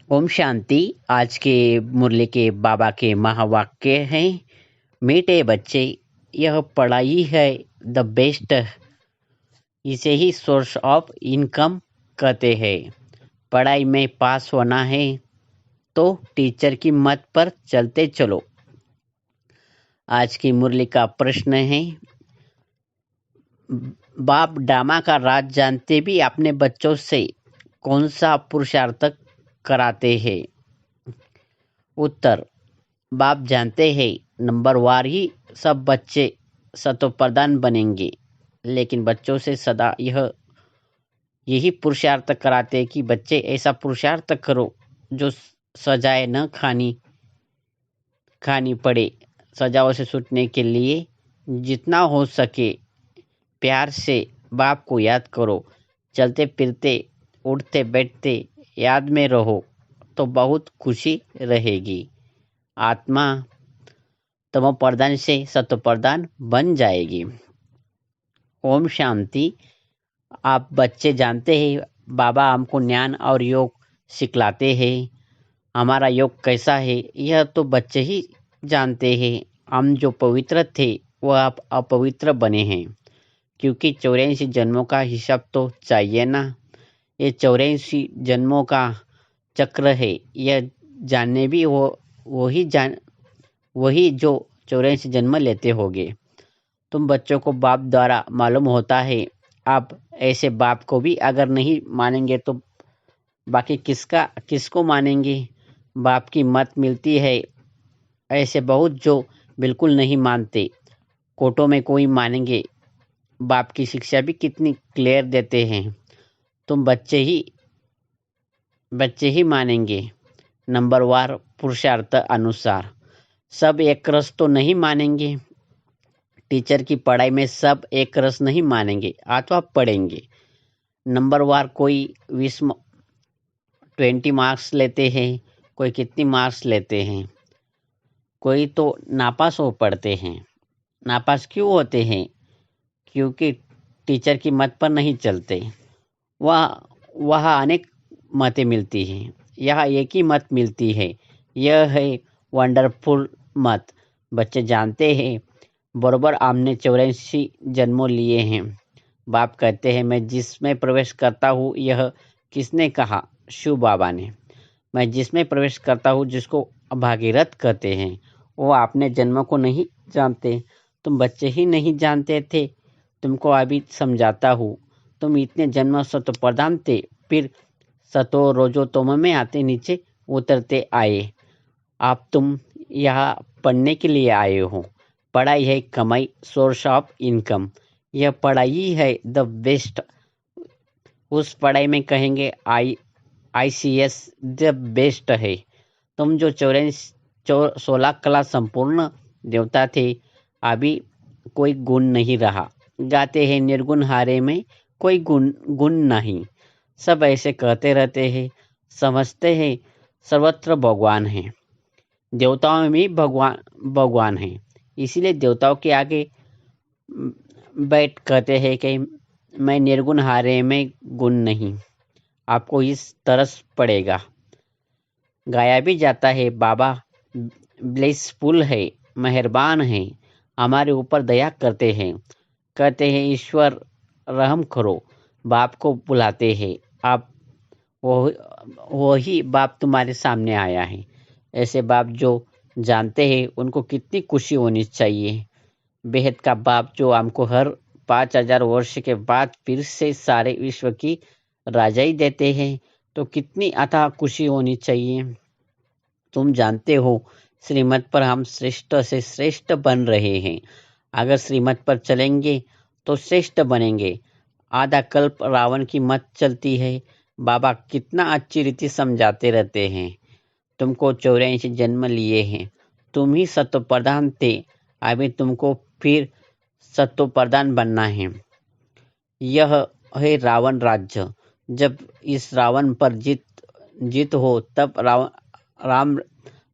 ओम शांति। आज के मुरली के बाबा के महावाक्य हैं, मीठे बच्चे, यह पढ़ाई है द बेस्ट, इसे ही सोर्स ऑफ इनकम कहते हैं। पढ़ाई में पास होना है तो टीचर की मत पर चलते चलो। आज की मुरली का प्रश्न है, बाप ड्रामा का राज जानते भी अपने बच्चों से कौन सा पुरुषार्थ कराते हैं? उत्तर, बाप जानते हैं नंबर वार ही सब बच्चे सतोप्रधान बनेंगे, लेकिन बच्चों से सदा यही पुरुषार्थ कराते कि बच्चे ऐसा पुरुषार्थ करो जो सजाए न खानी पड़े। सजाओं से छूटने के लिए जितना हो सके प्यार से बाप को याद करो। चलते फिरते उठते बैठते याद में रहो तो बहुत खुशी रहेगी। आत्मा तमो प्रधान से सत्व प्रधान बन जाएगी। ओम शांति। आप बच्चे जानते हैं बाबा हमको ज्ञान और योग सिखलाते हैं। हमारा योग कैसा है यह तो बच्चे ही जानते हैं। हम जो पवित्र थे वह आप अपवित्र बने हैं, क्योंकि 84 जन्मों का हिसाब तो चाहिए ना। ये 84 जन्मों का चक्र है, यह जानने भी वही जो 84 जन्म लेते होगे। तुम बच्चों को बाप द्वारा मालूम होता है। आप ऐसे बाप को भी अगर नहीं मानेंगे तो बाकी किसको मानेंगे? बाप की मत मिलती है। ऐसे बहुत जो बिल्कुल नहीं मानते, कोर्टों में कोई मानेंगे। बाप की शिक्षा भी कितनी क्लियर देते हैं। तुम बच्चे ही मानेंगे नंबर वार पुरुषार्थ अनुसार। सब एक रस तो नहीं मानेंगे। टीचर की पढ़ाई में सब एक रस नहीं मानेंगे अथवा पढ़ेंगे। नंबर वार कोई 20 मार्क्स लेते हैं, कोई कितनी मार्क्स लेते हैं। कोई तो नापास हो पढ़ते हैं। नापास क्यों होते हैं? क्योंकि टीचर की मत पर नहीं चलते। वह अनेक मतें मिलती हैं, यहाँ एक ही मत मिलती है। यह है वंडरफुल मत। बच्चे जानते हैं बरोबर हमने 84 जन्मों लिए हैं। बाप कहते हैं मैं जिसमें प्रवेश करता हूँ, यह किसने कहा? शिव बाबा ने। मैं जिसमें प्रवेश करता हूँ, जिसको भागीरथ कहते हैं, वो अपने जन्मों को नहीं जानते। तुम बच्चे ही नहीं जानते थे। तुमको अभी समझाता हूँ। तुम इतने जन्म सतो प्रधान थे, फिर सतो रोजो तुम में आते नीचे उतरते आए। आप तुम यहाँ पढ़ने के लिए आए हो। पढ़ाई है कमाई, सोर्स ऑफ इनकम। यह पढ़ाई है द बेस्ट। उस पढ़ाई में कहेंगे ICS द बेस्ट है। तुम जो 16 कला संपूर्ण देवता थे, अभी कोई गुण नहीं रहा। गाते हैं निर्गुण हारे में कोई गुण नहीं। सब ऐसे कहते रहते हैं, समझते हैं सर्वत्र भगवान है। देवताओं में भी भगवान है। इसीलिए देवताओं के आगे बैठ कहते हैं कि मैं निर्गुण हारे में गुण नहीं। आपको इस तरस पड़ेगा। गाया भी जाता है, बाबा ब्लेसफुल है, मेहरबान है, हमारे ऊपर दया करते हैं। कहते हैं ईश्वर रहम करो। बाप को बुलाते हैं। आप वही बाप तुम्हारे सामने आया है। ऐसे बाप जो जानते हैं उनको कितनी खुशी होनी चाहिए। बेहद का बाप जो हमको हर 5000 वर्ष के बाद फिर से सारे विश्व की राजाई देते हैं, तो कितनी अथाह खुशी होनी चाहिए। तुम जानते हो श्रीमत पर हम श्रेष्ठ से श्रेष्ठ बन रहे हैं। अगर श्रीमत पर चलेंगे तो श्रेष्ठ बनेंगे। आधा कल्प रावण की मत चलती है। बाबा कितना अच्छी रीति समझाते रहते हैं। तुमको 84 जन्म लिए हैं। तुम ही सत्व प्रधान थे, अभी तुमको फिर सत्व प्रधान बनना है। यह है रावण राज्य। जब इस रावण पर जीत हो तब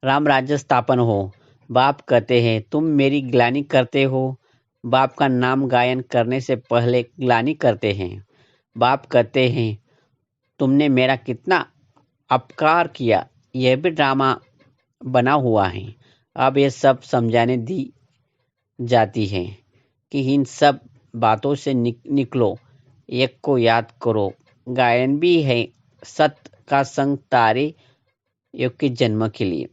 राम राज्य स्थापन हो। बाप कहते हैं तुम मेरी ग्लानि करते हो। बाप का नाम गायन करने से पहले ग्लानि करते हैं। बाप कहते हैं तुमने मेरा कितना अपकार किया, यह भी ड्रामा बना हुआ है। अब ये सब समझाने दी जाती है कि इन सब बातों से निकलो, एक को याद करो। गायन भी है, सत का संग तारे योग के जन्म के लिए।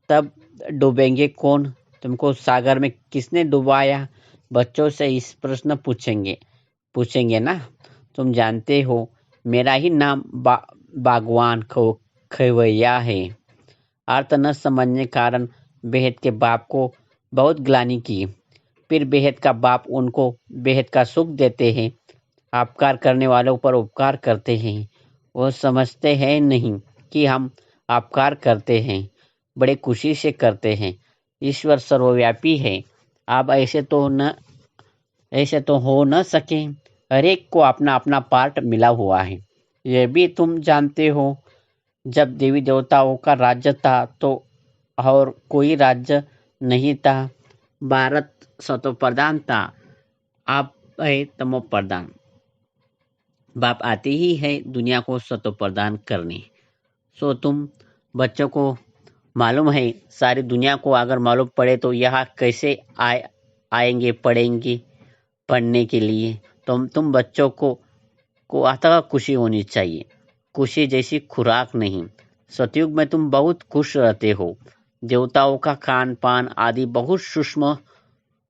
तब डूबेंगे कौन, तुमको सागर में किसने डुबाया? बच्चों से इस प्रश्न पूछेंगे ना। तुम जानते हो मेरा ही नाम बागवान खवैया है। अर्थ न समझने कारण बेहद के बाप को बहुत ग्लानि की। फिर बेहद का बाप उनको बेहद का सुख देते हैं। अपकार करने वालों पर उपकार करते हैं। वो समझते हैं नहीं कि हम अपकार करते हैं, बड़े खुशी से करते हैं। ईश्वर सर्वव्यापी है। अब ऐसे तो हो न सके। हर एक को अपना अपना पार्ट मिला हुआ है। यह भी तुम जानते हो, जब देवी देवताओं का राज्य था तो और कोई राज्य नहीं था। भारत सतो प्रधान था, आप है तमो प्रधान। बाप आते ही है दुनिया को सतो प्रदान करने। सो तुम बच्चों को मालूम है, सारी दुनिया को अगर मालूम पड़े तो यहाँ कैसे आएंगे पढ़ेंगे पढ़ने के लिए। तुम बच्चों को अतः खुशी होनी चाहिए, खुशी जैसी खुराक नहीं। सतयुग में तुम बहुत खुश रहते हो। देवताओं का खान पान आदि बहुत सूक्ष्म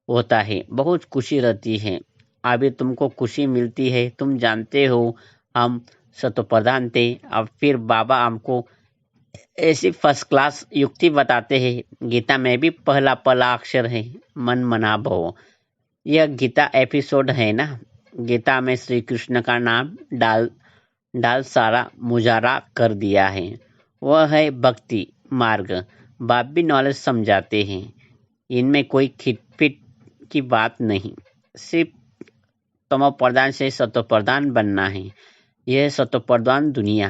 होता है, बहुत खुशी रहती है। अभी तुमको खुशी मिलती है। तुम जानते हो हम सतोप्रधान थे। अब फिर बाबा हमको ऐसी फर्स्ट क्लास युक्ति बताते हैं। गीता में भी पहला अक्षर है मन मना भव। यह गीता एपिसोड है ना। गीता में श्री कृष्ण का नाम डाल सारा मुजारा कर दिया है। वह है भक्ति मार्ग। बाप भी नॉलेज समझाते हैं। इनमें कोई खिटपिट की बात नहीं। सिर्फ तमो प्रधान से सतो प्रधान बनना है। यह सतो प्रधान दुनिया।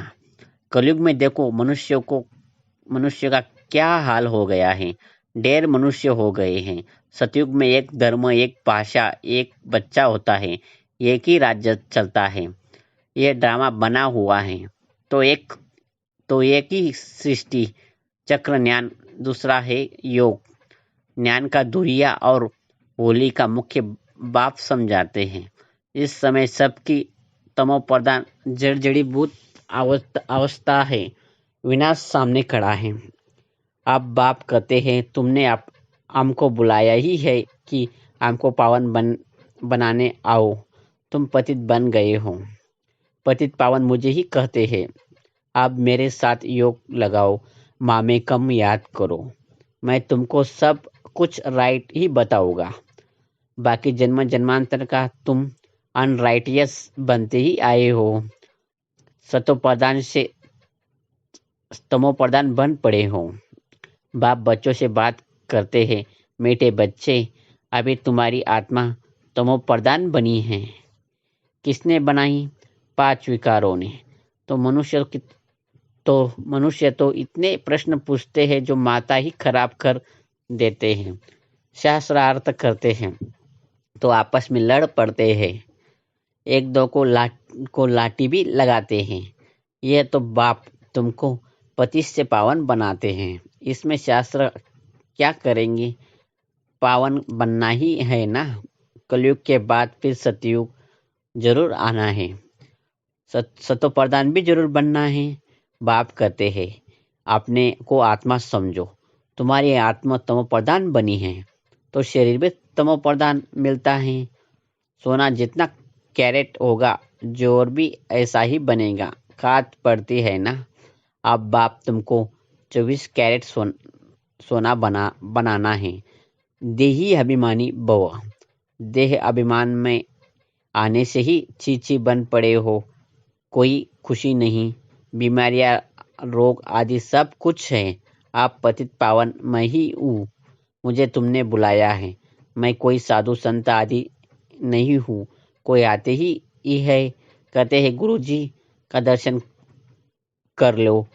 कलयुग में देखो मनुष्य का क्या हाल हो गया है। ढेर मनुष्य हो गए हैं। सतयुग में एक धर्म, एक भाषा, एक बच्चा होता है, एक ही राज्य चलता है। यह ड्रामा बना हुआ है। तो एक ही सृष्टि चक्र ज्ञान, दूसरा है योग। ज्ञान का धुरिया और होली का मुख्य बाप समझाते हैं। इस समय सबकी तमो प्रधान जड़ीबूत अवस्था है। विनाश सामने खड़ा है। आप बाप कहते हैं तुमने हमको बुलाया ही है कि हमको पावन बनाने आओ। तुम पतित बन गए हो। पतित पावन मुझे ही कहते हैं। अब मेरे साथ योग लगाओ, माँ में कम याद करो। मैं तुमको सब कुछ राइट ही बताऊंगा। बाकी जन्म जन्मांतर का तुम अनराइटियस बनते ही आए हो। सतो प्रधान से तमो प्रधान बन पड़े हो। बाप बच्चों से बात करते हैं, मेरे बच्चे अभी तुम्हारी आत्मा तमो प्रधान बनी है। किसने बनाई? 5 विकारों ने। तो मनुष्य तो इतने प्रश्न पूछते हैं जो माता ही खराब कर देते हैं। शास्त्रार्थ करते हैं तो आपस में लड़ पड़ते हैं। एक दो को लाठी भी लगाते हैं। यह तो बाप तुमको पतित से पावन बनाते हैं। इसमें शास्त्र क्या करेंगे? पावन बनना ही है ना। कलयुग के बाद फिर सतयुग जरूर आना है। सतो प्रधान भी जरूर बनना है। बाप कहते हैं अपने को आत्मा समझो। तुम्हारी आत्मा तमो प्रधान बनी है तो शरीर में तमो प्रधान मिलता है। सोना जितना कैरेट होगा जोर भी ऐसा ही बनेगा। खाद पड़ती है ना। अब बाप तुमको 24 कैरेट सोना बनाना है। देही अभिमानी भव। देह अभिमान में आने से ही चीची बन पड़े हो। कोई खुशी नहीं, बीमारियां, रोग आदि सब कुछ है। आप पतित पावन मैं ही हूँ। मुझे तुमने बुलाया है। मैं कोई साधु संत आदि नहीं हूँ। कोई आते ही है, कहते हैं गुरुजी का दर्शन कर लो।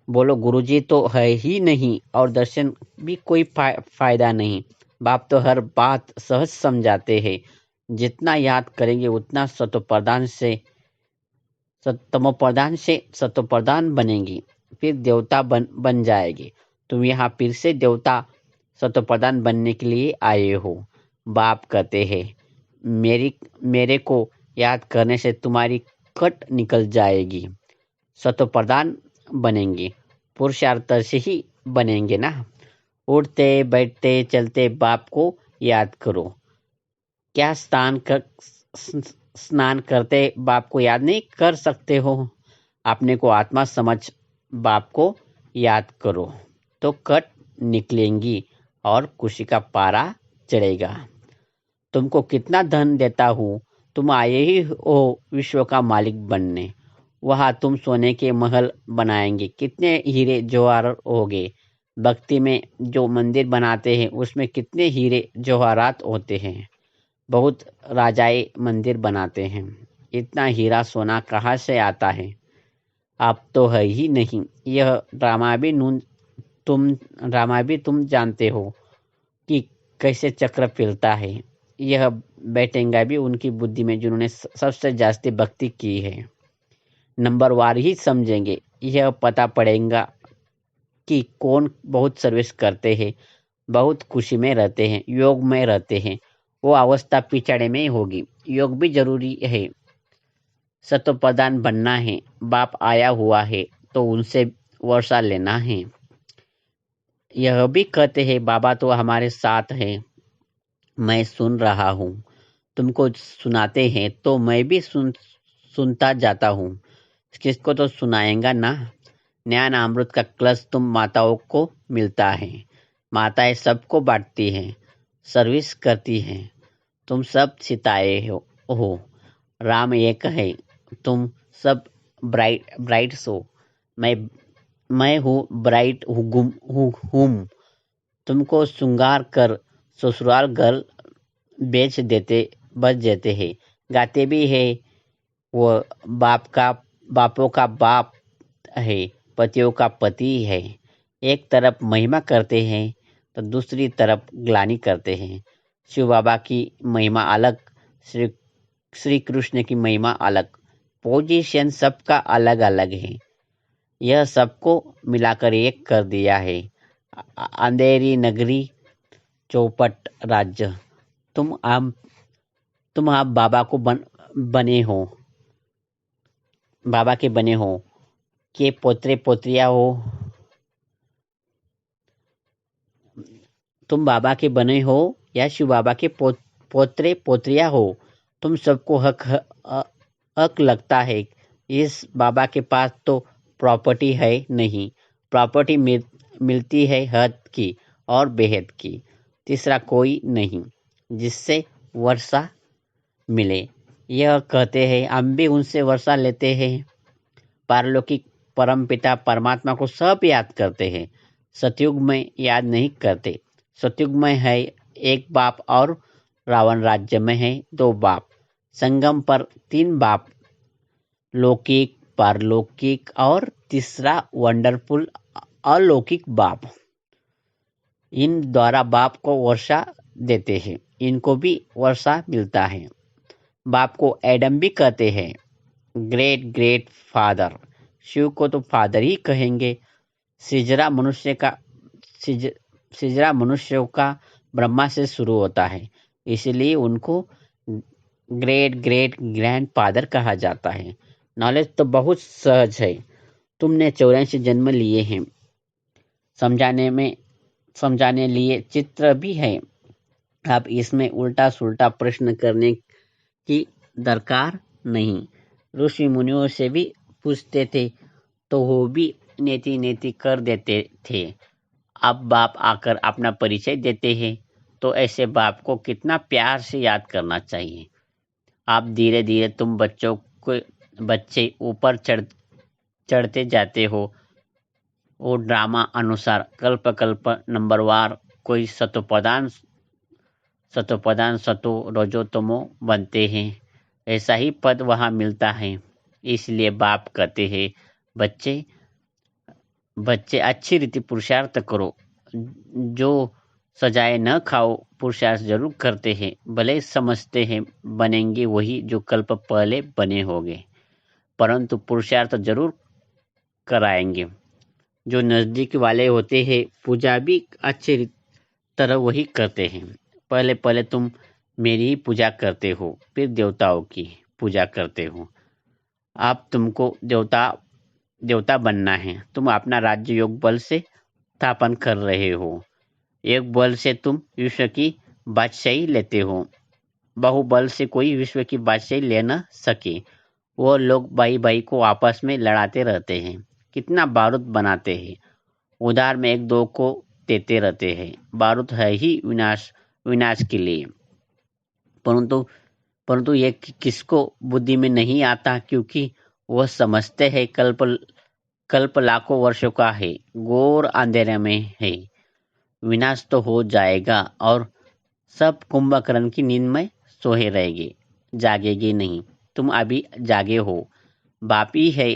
बोलो गुरुजी तो है ही नहीं और दर्शन भी कोई फायदा नहीं। बाप तो हर बात सहज समझाते हैं। जितना याद करेंगे उतना तमो प्रधान से सतो प्रधान बनेंगे। फिर देवता बन जाएंगे। तुम यहाँ फिर से देवता सतोप्रधान बनने के लिए आए हो। बाप कहते हैं, मेरे को याद करने से तुम्हारी कट निकल जाएगी। सतोप्रधान बनेंगे, पुरुषार्थ से ही बनेंगे ना। उठते बैठते चलते बाप को याद करो। क्या स्नान करते बाप को याद नहीं कर सकते हो? अपने को आत्मा समझ बाप को याद करो तो कट निकलेंगी और खुशी का पारा चढ़ेगा। तुमको कितना धन देता हूँ, तुम आए ही हो विश्व का मालिक बनने। वहाँ तुम सोने के महल बनाएंगे, कितने हीरे जवाहर होंगे। भक्ति में जो मंदिर बनाते हैं उसमें कितने हीरे जवाहरात होते हैं। बहुत राजाए मंदिर बनाते हैं, इतना हीरा सोना कहाँ से आता है? आप तो है ही नहीं। यह ड्रामा भी तुम जानते हो कि कैसे चक्र फिरता है। यह बैठेगा भी उनकी बुद्धि में जिन्होंने सबसे जास्ती भक्ति की है। नंबरवार ही समझेंगे। यह पता पड़ेगा कि कौन बहुत सर्विस करते हैं, बहुत खुशी में रहते हैं, योग में रहते हैं। वो अवस्था पिछड़े में होगी। योग भी जरूरी है। सतोप्रधान बनना है। बाप आया हुआ है तो उनसे वर्षा लेना है। यह भी कहते हैं, बाबा तो हमारे साथ है, मैं सुन रहा हूँ। तुमको सुनाते हैं तो मैं भी सुनता जाता हूँ। किसको तो सुनाएगा ना। ज्ञान अमृत का कलश तुम माताओं को मिलता है। माताएं सबको बांटती हैं, सर्विस करती हैं। तुम सब सितारे हो। राम एक है, तुम सब ब्राइट्स हो। मैं हूँ ब्राइट हूँ। तुमको श्रृंगार कर ससुराल घर बच देते हैं। गाते भी है। वो बापों का बाप है, पतियों का पति है। एक तरफ महिमा करते हैं तो दूसरी तरफ ग्लानि करते हैं। शिव बाबा की महिमा अलग, श्री कृष्ण की महिमा अलग। पोजीशन सबका अलग अलग है। यह सबको मिलाकर एक कर दिया है। अंधेरी नगरी चौपट राज्य। तुम आप बाबा को बने हो, बाबा के बने हो के पोतरे पोतरिया हो। तुम बाबा के बने हो या शिव बाबा के पोतरे पोतरिया हो। तुम सबको हक लगता है। इस बाबा के पास तो प्रॉपर्टी है नहीं। प्रॉपर्टी मिलती है हद की और बेहद की। तीसरा कोई नहीं जिससे वर्षा मिले। यह कहते हैं, हम भी उनसे वर्षा लेते हैं। पारलौकिक परमपिता परमात्मा को सब याद करते हैं, सतयुग में याद नहीं करते। सतयुग में है एक बाप और रावण राज्य में है 2 बाप। संगम पर 3 बाप, लौकिक, पारलौकिक और तीसरा वंडरफुल अलौकिक बाप। इन द्वारा बाप को वर्षा देते हैं, इनको भी वर्षा मिलता है। बाप को एडम भी कहते हैं, ग्रेट ग्रेट फादर। शिव को तो फादर ही कहेंगे। सिजरा मनुष्यों का ब्रह्मा से शुरू होता है, इसलिए उनको ग्रेट ग्रेट ग्रैंड फादर कहा जाता है। नॉलेज तो बहुत सहज है। तुमने 84 जन्म लिए हैं। समझाने लिए चित्र भी है। अब इसमें उल्टा सुल्टा प्रश्न करने की दरकार नहीं। ऋषि मुनियों से भी पूछते थे तो वो भी नेति नेति कर देते थे। अब बाप आकर अपना परिचय देते हैं तो ऐसे बाप को कितना प्यार से याद करना चाहिए। आप धीरे धीरे तुम बच्चे ऊपर चढ़ते जाते हो। वो ड्रामा अनुसार कल्प नंबरवार कोई सतोप्रधान सतो रजोतमो बनते हैं। ऐसा ही पद वहाँ मिलता है। इसलिए बाप कहते हैं, बच्चे अच्छी रीति पुरुषार्थ करो। जो सजाए न खाओ, पुरुषार्थ जरूर करते हैं। भले समझते हैं बनेंगे वही जो कल्प पहले बने होंगे, परंतु पुरुषार्थ जरूर कराएंगे। जो नज़दीक वाले होते हैं पूजा भी अच्छी तरह वही करते हैं। पहले पहले तुम मेरी ही पूजा करते हो, फिर देवताओं की पूजा करते हो। अब तुमको देवता बनना है। तुम अपना राज्य योग बल से स्थापन कर रहे हो। एक बल से तुम विश्व की बादशाही लेते हो। बहुबल से कोई विश्व की बादशाही ले न सके। वो लोग भाई भाई को आपस में लड़ाते रहते हैं, कितना बारूद बनाते हैं, उधार में एक दो को देते रहते हैं। बारूद है ही विनाश के लिए। परंतु ये किसको बुद्धि में नहीं आता, क्योंकि वह समझते हैं कल्प लाखों वर्षों का है, घोर अंधेरे में है, विनाश तो हो जाएगा और सब कुंभकर्ण की नींद में सोए रहेंगे, जागेंगे नहीं। तुम अभी जागे हो। बाप ही है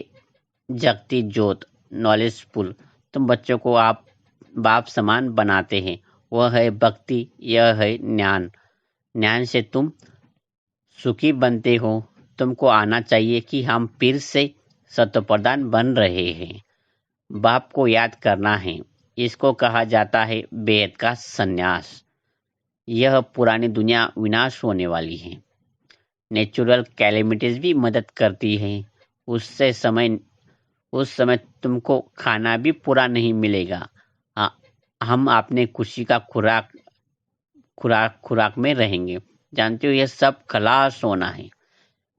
जगती ज्योत, नॉलेजफुल। तुम बच्चों को आप बाप समान बनाते हैं। वह है भक्ति, यह है ज्ञान। ज्ञान से तुम सुखी बनते हो। तुमको आना चाहिए कि हम फिर से सत्वप्रधान बन रहे हैं। बाप को याद करना है। इसको कहा जाता है बेहद का संन्यास। यह पुरानी दुनिया विनाश होने वाली है। नेचुरल कैलेमिटीज भी मदद करती है। उस समय तुमको खाना भी पूरा नहीं मिलेगा। हम अपने खुशी का खुराक में रहेंगे। जानते हो, यह सब खलास होना है,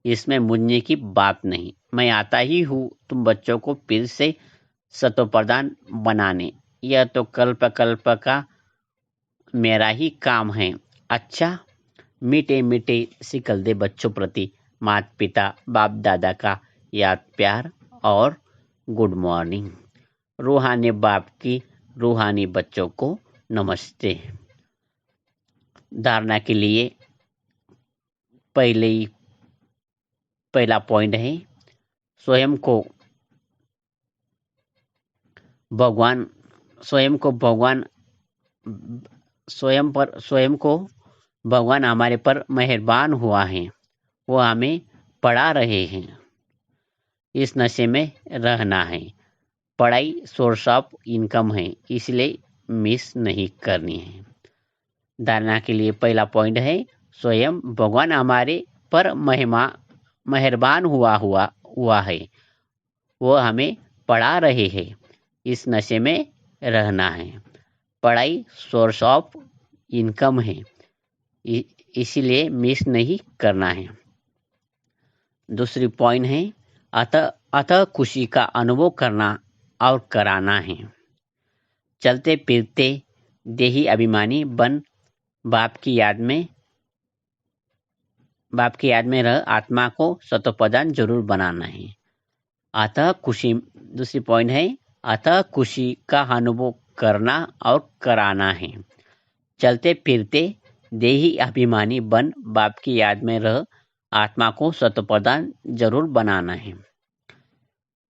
इसमें मुझने की बात नहीं। मैं आता ही हूँ तुम बच्चों को फिर से सत्वप्रधान बनाने। यह तो कल्प का मेरा ही काम है। अच्छा, मीठे मीठे सिकल दे बच्चों प्रति माता पिता बाप दादा का याद प्यार और गुड मॉर्निंग। रूहानी बाप की रूहानी बच्चों को नमस्ते। धारणा के लिए पहला पॉइंट है, स्वयं को भगवान हमारे पर मेहरबान हुआ है। वो हमें पढ़ा रहे हैं। इस नशे में रहना है। पढ़ाई सोर्स ऑफ इनकम है, इसलिए मिस नहीं करनी है। धारणा के लिए पहला पॉइंट है, स्वयं भगवान हमारे पर मेहरबान हुआ है। वो हमें पढ़ा रहे हैं। इस नशे में रहना है। पढ़ाई सोर्स ऑफ इनकम है, इसीलिए मिस नहीं करना है। दूसरी पॉइंट है, अतः खुशी का अनुभव करना और कराना है। चलते फिरते देही अभिमानी बन बाप की याद में रह आत्मा को सत्वप्रधान जरूर बनाना है। अतः खुशी, दूसरी पॉइंट है, अतः खुशी का अनुभव करना और कराना है। चलते फिरते देही अभिमानी बन बाप की याद में रह आत्मा को सत्वप्रधान जरूर बनाना है।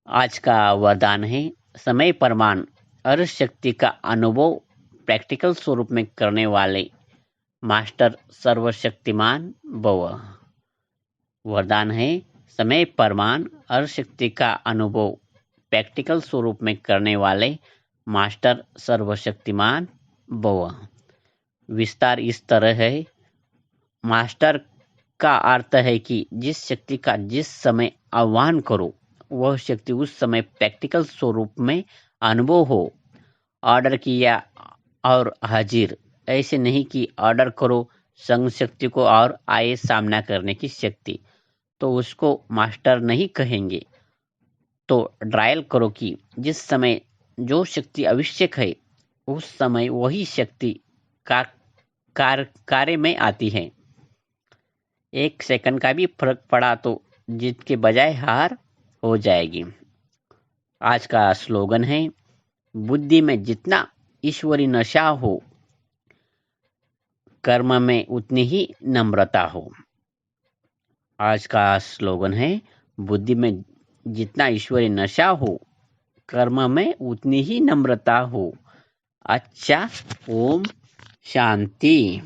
आज का वरदान है, समय प्रमाण अर्थ शक्ति का अनुभव प्रैक्टिकल स्वरूप में करने वाले मास्टर सर्वशक्तिमान भव। वरदान है, समय प्रमाण अर्थ शक्ति का अनुभव प्रैक्टिकल स्वरूप में करने वाले मास्टर सर्वशक्तिमान भव। विस्तार इस तरह है, मास्टर का अर्थ है कि जिस शक्ति का जिस समय आह्वान करो वह शक्ति उस समय प्रैक्टिकल स्वरूप में अनुभव हो। ऑर्डर किया और हाजिर, ऐसे नहीं कि ऑर्डर करो संग शक्ति को और आए सामना करने की शक्ति, तो उसको मास्टर नहीं कहेंगे। तो ट्रायल करो कि जिस समय जो शक्ति आवश्यक है उस समय वही शक्ति कार्य में आती है। 1 सेकंड का भी फर्क पड़ा तो जीत के बजाय हार हो जाएगी। आज का स्लोगन है, बुद्धि में जितना ईश्वरी नशा हो कर्म में उतनी ही नम्रता हो। आज का स्लोगन है, बुद्धि में जितना ईश्वरी नशा हो कर्म में उतनी ही नम्रता हो। अच्छा, ओम शांति।